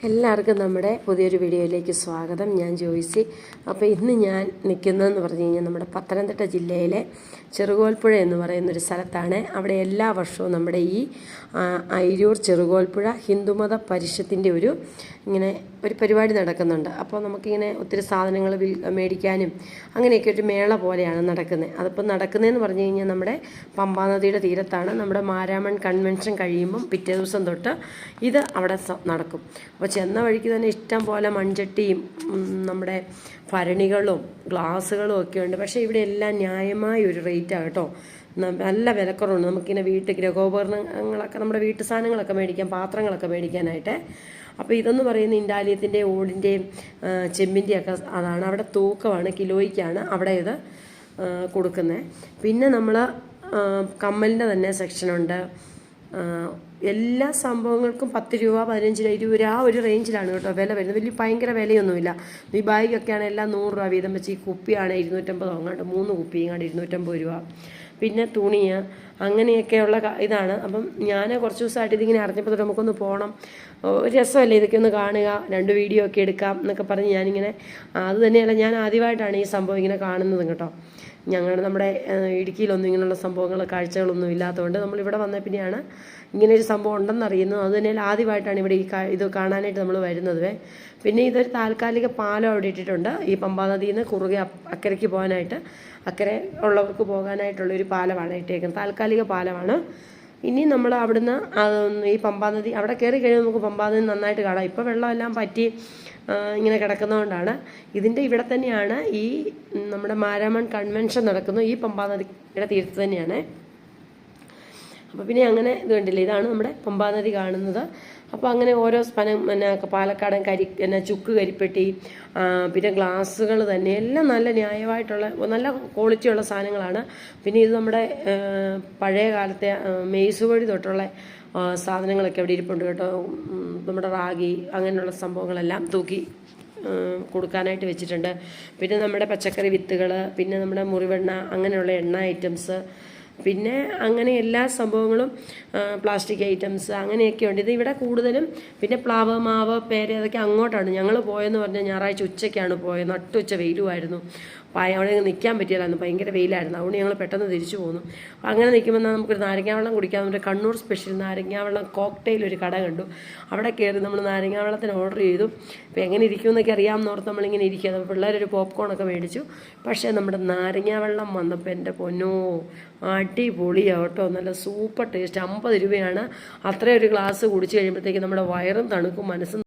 എല്ലാവർക്കും നമ്മുടെ പുതിയൊരു വീഡിയോയിലേക്ക് സ്വാഗതം. ഞാൻ ജോയ്സി. അപ്പോൾ ഇന്ന് ഞാൻ നിൽക്കുന്നതെന്ന് പറഞ്ഞു കഴിഞ്ഞാൽ നമ്മുടെ പത്തനംതിട്ട ജില്ലയിലെ ചെറുകോൽപ്പുഴ എന്ന് പറയുന്നൊരു സ്ഥലത്താണ്. അവിടെ എല്ലാ വർഷവും നമ്മുടെ ഈ അയിരൂർ ചെറുകോൽപ്പുഴ ഹിന്ദുമത പരിഷത്തിൻ്റെ ഇങ്ങനെ ഒരു പരിപാടി നടക്കുന്നുണ്ട്. അപ്പോൾ നമുക്കിങ്ങനെ ഒത്തിരി സാധനങ്ങൾ മേടിക്കാനും അങ്ങനെയൊക്കെ ഒരു മേള പോലെയാണ് നടക്കുന്നത്. അതിപ്പോൾ നടക്കുന്നതെന്ന് പറഞ്ഞു കഴിഞ്ഞാൽ നമ്മുടെ പമ്പാനദിയുടെ തീരത്താണ്. നമ്മുടെ മാരാമൺ കൺവെൻഷൻ കഴിയുമ്പം പിറ്റേ ദിവസം തൊട്ട് ഇത് അവിടെ നടക്കും. അപ്പോൾ ചെന്ന വഴിക്ക് തന്നെ ഇഷ്ടം പോലെ മൺചട്ടിയും നമ്മുടെ ഭരണികളും ഗ്ലാസ്സുകളും ഒക്കെ ഉണ്ട്. പക്ഷേ ഇവിടെ എല്ലാം ന്യായമായ ഒരു റേറ്റാണ് കേട്ടോ. നല്ല വിലക്കുറവുണ്ട്. നമുക്കിങ്ങനെ ഗൃഹോപകരണങ്ങളൊക്കെ നമ്മുടെ വീട്ടു സാധനങ്ങളൊക്കെ മേടിക്കാം, പാത്രങ്ങളൊക്കെ മേടിക്കാനായിട്ട്. അപ്പോൾ ഇതെന്ന് പറയുന്നത് ഇൻഡാലിയത്തിൻ്റെ ഓടിൻ്റെയും ചെമ്പിൻ്റെയൊക്കെ അതാണ്. അവിടെ തൂക്കമാണ്, കിലോയ്ക്കാണ് അവിടെ ഇത് കൊടുക്കുന്നത്. പിന്നെ നമ്മൾ കമ്മലിൻ്റെ തന്നെ സെക്ഷനുണ്ട്. എല്ലാ സംഭവങ്ങൾക്കും 10 രൂപ, 15 രൂപ, 20 രൂപ ആ ഒരു റേഞ്ചിലാണ് കേട്ടോ വില വരുന്നത്. വലിയ ഭയങ്കര വിലയൊന്നുമില്ല. ഈ ബാഗൊക്കെയാണ് എല്ലാം 100 രൂപ വീതം വെച്ച്. ഈ കുപ്പിയാണ് 250 അങ്ങാണ്ട്, 3 കുപ്പി ഇങ്ങാണ്ട് 250 രൂപ. പിന്നെ തുണി അങ്ങനെയൊക്കെയുള്ള ഇതാണ്. അപ്പം ഞാൻ കുറച്ച് ദിവസമായിട്ട് ഇതിങ്ങനെ അറിഞ്ഞപ്പോൾ തൊട്ട് നമുക്കൊന്ന് പോകണം, ഒരു രസമല്ലേ ഇതൊക്കെ ഒന്ന് കാണുക, 2 വീഡിയോ ഒക്കെ എടുക്കാം എന്നൊക്കെ പറഞ്ഞ് ഞാനിങ്ങനെ, അത് തന്നെയല്ല ഞാൻ ആദ്യമായിട്ടാണ് ഈ സംഭവം ഇങ്ങനെ കാണുന്നതും കേട്ടോ. നമ്മുടെ ഇടുക്കിയിലൊന്നും ഇങ്ങനെയുള്ള സംഭവങ്ങൾ കാഴ്ചകളൊന്നും ഇല്ലാത്തതുകൊണ്ട് നമ്മളിവിടെ വന്ന പിന്നെയാണ് ഇങ്ങനെയൊരു സംഭവം ഉണ്ടെന്ന് അറിയുന്നത്. അത് തന്നെ ആദ്യമായിട്ടാണ് ഇവിടെ ഇത് കാണാനായിട്ട് നമ്മൾ വരുന്നത്. പിന്നെ ഇതൊരു താൽക്കാലിക പാലം അവിടെ ഇട്ടിട്ടുണ്ട്. ഈ പമ്പാനദിയിൽ നിന്ന് കുറുകെ അക്കരയ്ക്ക് പോകാനായിട്ട്, അക്കരെ ഉള്ളവർക്ക് പോകാനായിട്ടുള്ളൊരു പാലമാണ് ഇട്ടേക്കുന്നത്. താൽക്കാലിക പാലമാണ്. ഇനി നമ്മൾ അവിടുന്ന് ഈ പമ്പാനദി അവിടെ കയറി കഴിയുമ്പോൾ നമുക്ക് പമ്പാനദി നന്നായിട്ട് കാണാം. ഇപ്പോൾ വെള്ളമെല്ലാം പറ്റി ഇങ്ങനെ കിടക്കുന്നതുകൊണ്ടാണ്. ഇതിൻ്റെ ഇവിടെ തന്നെയാണ് ഈ നമ്മുടെ മാരാമൺ കൺവെൻഷൻ നടക്കുന്നു. ഈ പമ്പാനദിയുടെ തീരത്ത് തന്നെയാണ്. അപ്പോൾ പിന്നെ അങ്ങനെ ഇത് കണ്ടില്ലേ, ഇതാണ് നമ്മുടെ പമ്പാനദി കാണുന്നത്. അപ്പോൾ അങ്ങനെ ഓരോ പാലക്കാടൻ ചുക്ക് കരിപ്പെട്ടി, പിന്നെ ഗ്ലാസ്സുകൾ തന്നെ എല്ലാം നല്ല ന്യായമായിട്ടുള്ള നല്ല ക്വാളിറ്റിയുള്ള സാധനങ്ങളാണ്. പിന്നെ ഇത് നമ്മുടെ പഴയ കാലത്തെ മെയ്സുവഴി തൊട്ടുള്ള സാധനങ്ങളൊക്കെ അവിടെ ഇരിപ്പുണ്ട് കേട്ടോ. നമ്മുടെ റാഗി അങ്ങനെയുള്ള സംഭവങ്ങളെല്ലാം തൂക്കി കൊടുക്കാനായിട്ട് വെച്ചിട്ടുണ്ട്. പിന്നെ നമ്മുടെ പച്ചക്കറി വിത്തുകൾ, പിന്നെ നമ്മുടെ മുറിവെണ്ണ, അങ്ങനെയുള്ള എണ്ണ ഐറ്റംസ്, പിന്നെ അങ്ങനെ എല്ലാ സംഭവങ്ങളും, പ്ലാസ്റ്റിക് ഐറ്റംസ് അങ്ങനെയൊക്കെ ഉണ്ട്. ഇത് ഇവിടെ കൂടുതലും. പിന്നെ പ്ലാവ്, മാവ്, പേര അതൊക്കെ അങ്ങോട്ടാണ്. ഞങ്ങൾ പോയെന്ന് പറഞ്ഞാൽ ഞായറാഴ്ച ഉച്ചയ്ക്കാണ് പോയത്. നട്ടുച്ച വെയിലുമായിരുന്നു. അവിടെ നിൽക്കാൻ പറ്റിയല്ലായിരുന്നു, ഭയങ്കര വെയിലായിരുന്നു. അതുകൊണ്ട് ഞങ്ങൾ പെട്ടെന്ന് തിരിച്ചു പോന്നു. അപ്പോൾ അങ്ങനെ നിൽക്കുമ്പോൾ നമുക്കൊരു നാരങ്ങാവെള്ളം കുടിക്കാൻ, നമ്മുടെ കണ്ണൂർ സ്പെഷ്യൽ നാരങ്ങാവെള്ളം കോക്ടെയിൽ ഒരു കട കണ്ടു. അവിടെ കയറി നമ്മൾ നാരങ്ങാവെള്ളത്തിന് ഓർഡർ ചെയ്തു. അപ്പോൾ എങ്ങനെ ഇരിക്കുമെന്നൊക്കെ അറിയാമെന്നോർത്ത് നമ്മളിങ്ങനെ ഇരിക്കുക. അപ്പോൾ പിള്ളേരൊരു പോപ്കോണൊക്കെ മേടിച്ചു. പക്ഷേ നമ്മുടെ നാരങ്ങാവെള്ളം വന്നപ്പോൾ എൻ്റെ പൊന്നോ, അടിപൊളിയാണ് കേട്ടോ. നല്ല സൂപ്പർ ടേസ്റ്റ്. 50 രൂപയാണ്. അത്രയും ഒരു ഗ്ലാസ് കുടിച്ച് കഴിയുമ്പോഴത്തേക്ക് നമ്മുടെ വയറും തണുക്കും, മനസ്സും